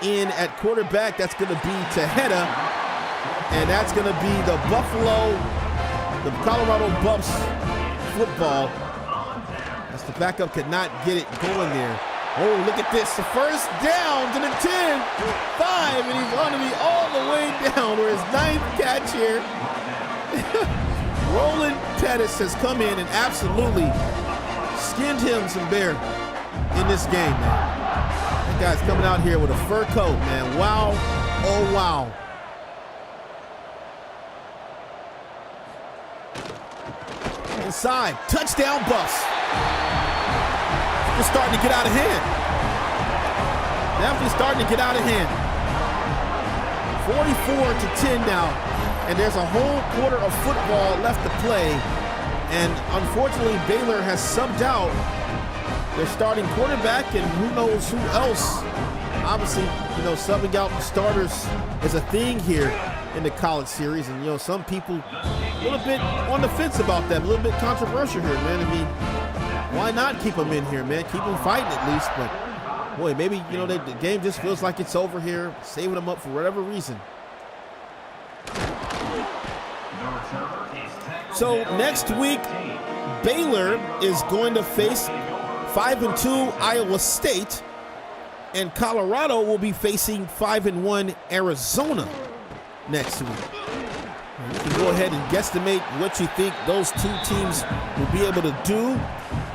in at quarterback. That's going to be Tejeda, and that's going to be the Colorado Buffs football. As the backup could not get it going there. Oh, look at this. The first down to the 10, 5, and he's going to be all the way down for his 9th catch here. Roland Pettis has come in and absolutely skinned him some bear in this game, man. That guy's coming out here with a fur coat, man. Wow, oh wow. Inside, touchdown Buffs. It's starting to get out of hand. Definitely starting to get out of hand. 44-10 now, and there's a whole quarter of football left to play. And unfortunately, Baylor has subbed out their starting quarterback, and who knows who else. Obviously, you know, subbing out the starters is a thing here in the college series, and you know, some people a little bit on the fence about that, a little bit controversial here, man. I mean, why not keep them in here, man? Keep them fighting at least, but boy, maybe, you know, the game just feels like it's over here, saving them up for whatever reason. So next week, Baylor is going to face 5-2 Iowa State, and Colorado will be facing 5-1 Arizona next week. And you can go ahead and guesstimate what you think those two teams will be able to do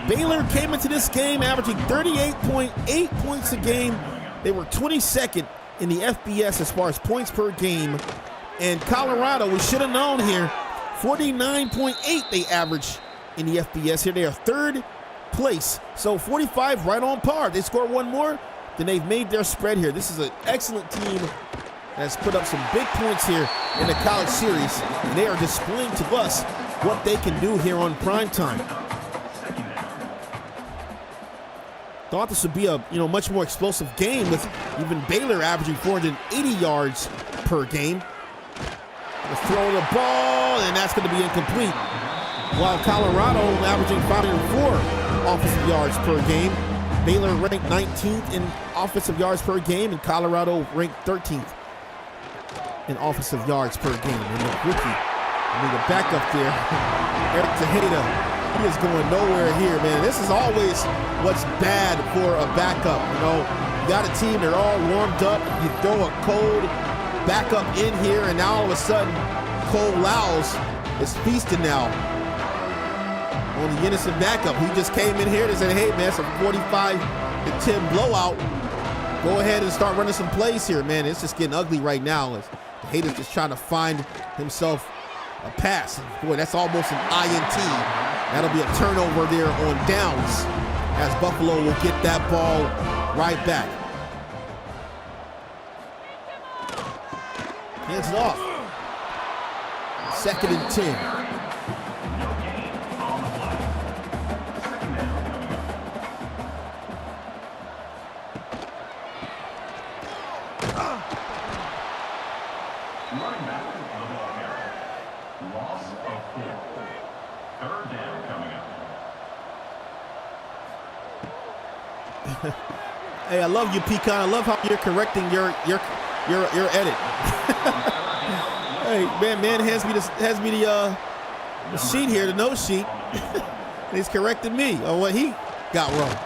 Baylor came into this game averaging 38.8 points a game. They were 22nd in the FBS as far as points per game. And Colorado, we should have known here, 49.8 they average in the FBS. Here they are third place. So 45 right on par. They score one more, then they've made their spread here. This is an excellent team that's put up some big points here in the college series. And they are displaying to us what they can do here on primetime. Thought this would be a much more explosive game with even Baylor averaging 480 yards per game. Throw the ball, and that's going to be incomplete. While Colorado averaging 504 offensive yards per game. Baylor ranked 19th in offensive yards per game, and Colorado ranked 13th in offensive yards per game. And the rookie, the backup there, Eric Tejeda, he is going nowhere here, man. This is always what's bad for a backup. You got a team, they're all warmed up. You throw a cold backup in here, and now all of a sudden, Cole Lyles is feasting now on the innocent backup. He just came in here and said, hey, man, it's a 45-10 blowout. Go ahead and start running some plays here, man. It's just getting ugly right now. Tejeda's just trying to find himself a pass. Boy, that's almost an INT. That'll be a turnover there on downs, as Buffalo will get that ball right back. Hands it off. 2nd and 10. Running back to the ball carrier. Loss of 4. 3rd down coming up. Hey, I love you, Pecan. I love how you're correcting your edit. Hey, man hands me the sheet here, the note sheet. And he's correcting me on what he got wrong.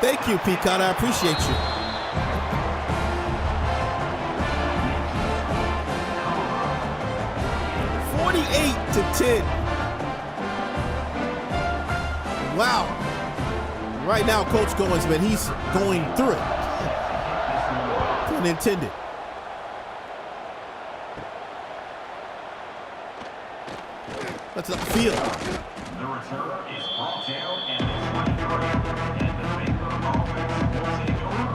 Thank you, Pecan. I appreciate you. To 10. Wow. Right now, Coach Goins, man, he's going through it. Unintended. That's upfield. The return is brought down and it's 23. And the Baylor offense will take over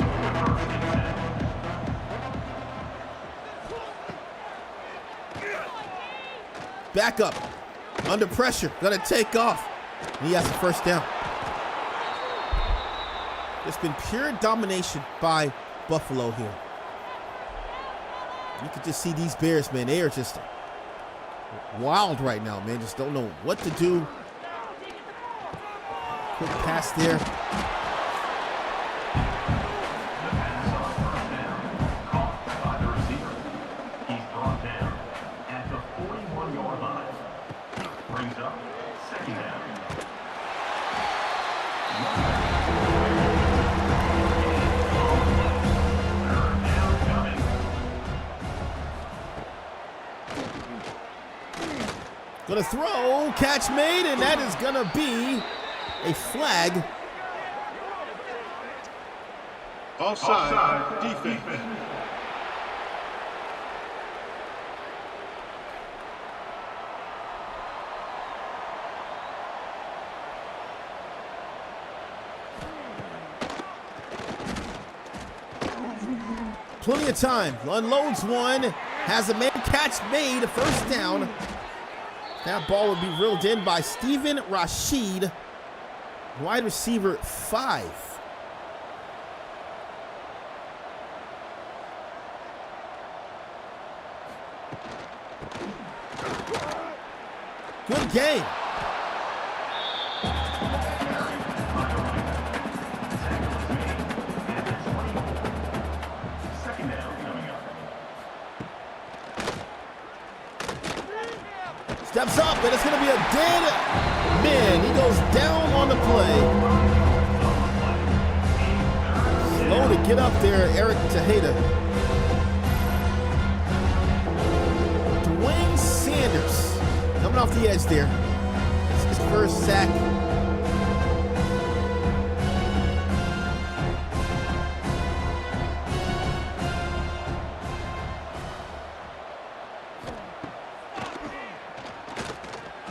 first and 10. Back up, under pressure, gonna take off. And he has a first down. It's been pure domination by Buffalo here. You can just see these Bears, man, they are just wild right now, man. Just don't know what to do. Quick pass there. Gonna throw, catch made, and that is gonna be a flag. Offside defense. Plenty of time. Unloads one, has a man catch made, first down. That ball would be reeled in by Steven Rashid, wide receiver 5. Good game. Steps up, and it's going to be a dead man. He goes down on the play. Slow to get up there, Eric Tejeda. Dwayne Sanders coming off the edge there. It's his first sack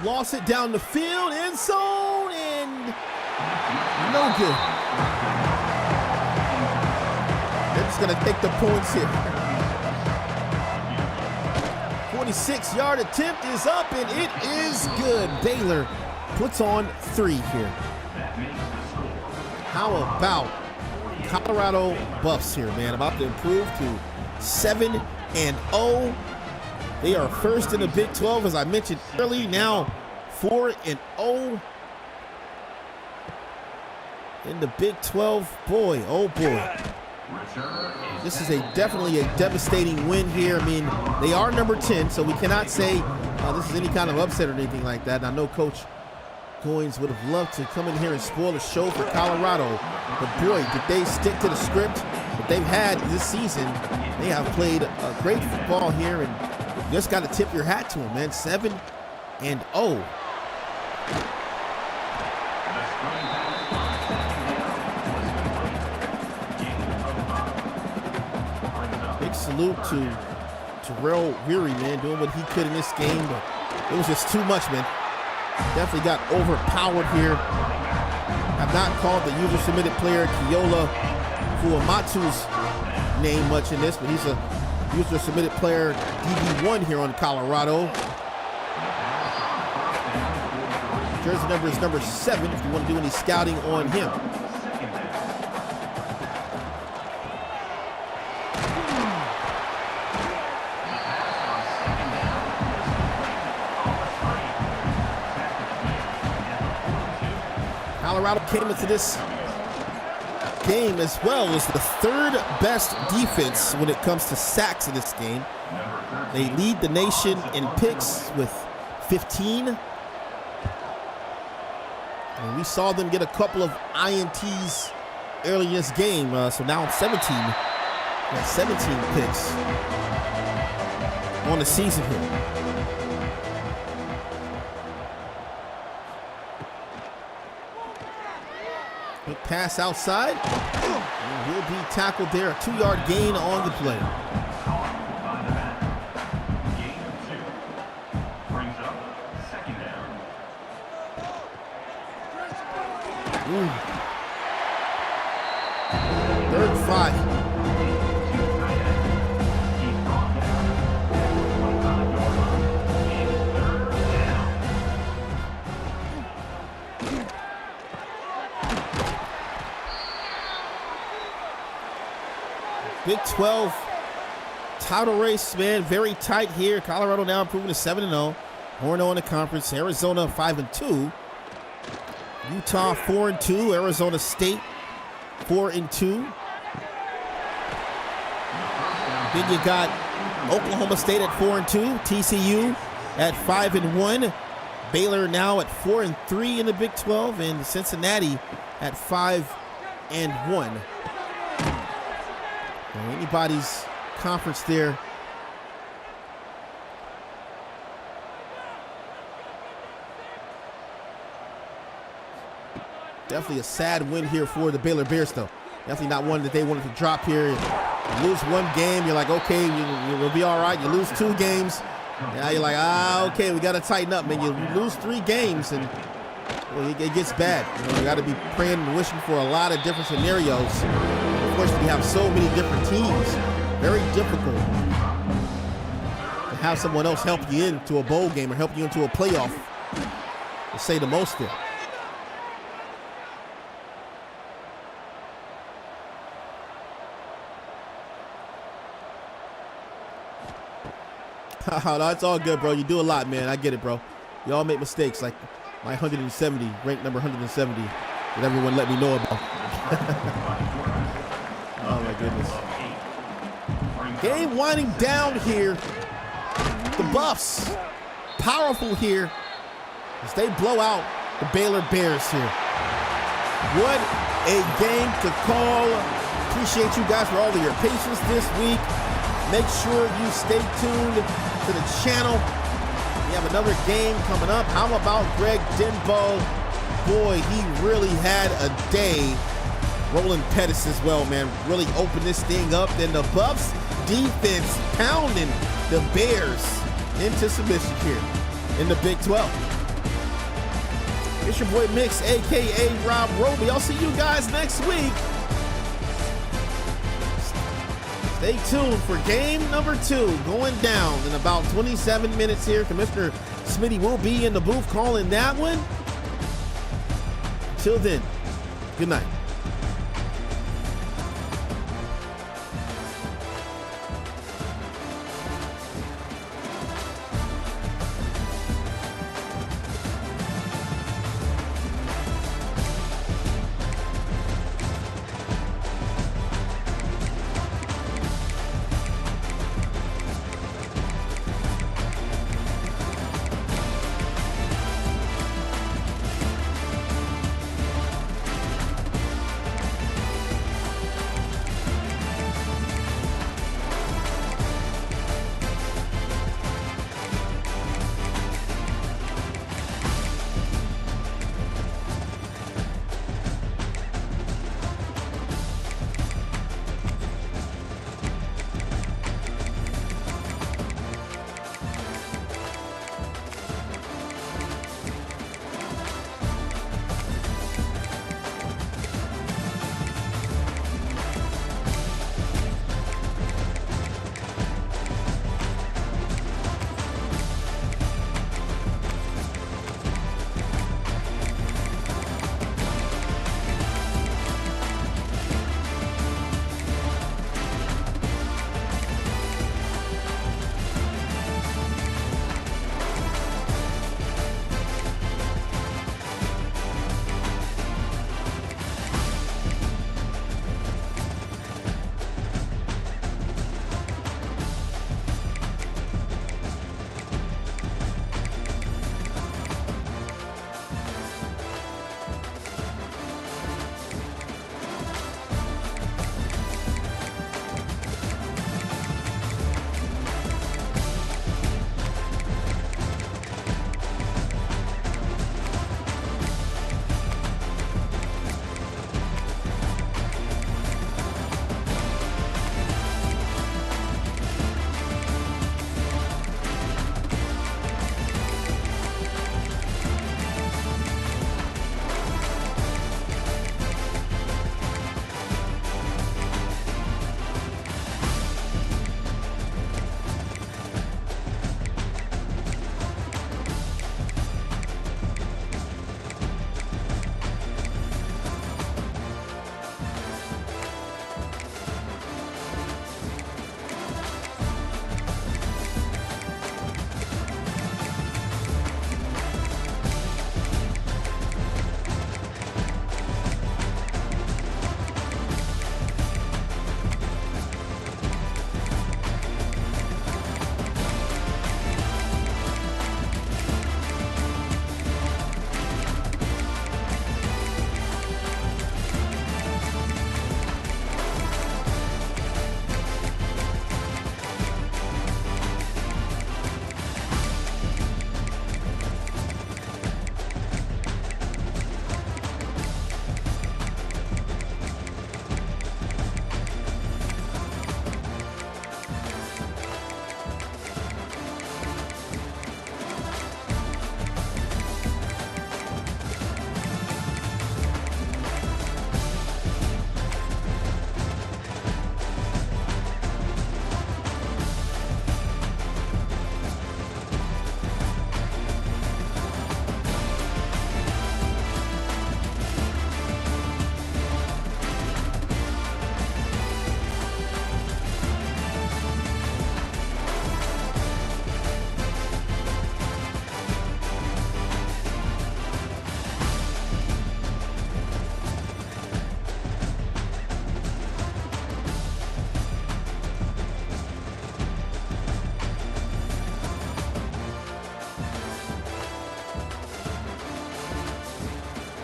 Lost it down the field, end zone, and no good. They're just going to take the points here. 46-yard attempt is up, and it is good. Baylor puts on 3 here. How about Colorado Buffs here, man? About to improve to 7-0. They are first in the Big 12, as I mentioned early. Now 4-0 in the Big 12. Boy, oh boy. This is definitely a devastating win here. I mean, they are number 10, so we cannot say this is any kind of upset or anything like that. And I know Coach Goins would have loved to come in here and spoil the show for Colorado. But boy, did they stick to the script that they've had this season. They have played a great football here, and you just got to tip your hat to them, man. 7-0. Big salute to Terrell Weary, man, doing what he could in this game, but it was just too much, man. Definitely got overpowered here. I've not called the user submitted player Keola Fuamatu's name much in this, but he's a user submitted player DB1 here on Colorado. Jersey number is number 7 if you want to do any scouting on him. Colorado came into this game as well as the 3rd best defense when it comes to sacks in this game. They lead the nation in picks with 15. And we saw them get a couple of INTs early in this game, so now 17. 17 picks on the season here. Quick pass outside. And he'll be tackled there. A 2-yard gain on the play. Brings up 2nd down. Ooh. 3rd and 5. Big 12 title race, man, very tight here. Colorado now improving to 7-0. 4-0 in the conference. Arizona 5-2. Utah 4-2. Arizona State 4-2. Then you got Oklahoma State at 4-2. TCU at 5-1. Baylor now at 4-3 in the Big 12, and Cincinnati at 5-1. Anybody's conference there. Definitely a sad win here for the Baylor Bears, though. Definitely not one that they wanted to drop here. You lose one game, you're like, okay, you'll be all right. You lose 2 games, now you're like, okay, we got to tighten up, man. You lose 3 games, and well, it gets bad. You got to be praying and wishing for a lot of different scenarios. Of course, we have so many different teams. Very difficult to have someone else help you into a bowl game or help you into a playoff, to say the most there. No, it's all good, bro. You do a lot, man. I get it, bro. You all make mistakes, like my 170, ranked number 170, that everyone let me know about. Oh, my goodness. Game winding down here. The Buffs, powerful here as they blow out the Baylor Bears here. What a game to call. Appreciate you guys for all of your patience this week. Make sure you stay tuned to the channel. We have another game coming up. How about Greg Denbo? Boy, he really had a day. Roland Pettis as well, man. Really opened this thing up. Then the Buffs defense pounding the Bears into submission here in the Big 12. It's your boy Mix, aka Rob Roby. I'll see you guys next week. Stay tuned for game number 2 going down in about 27 minutes here. Commissioner Smitty will be in the booth calling that one. Till then, good night.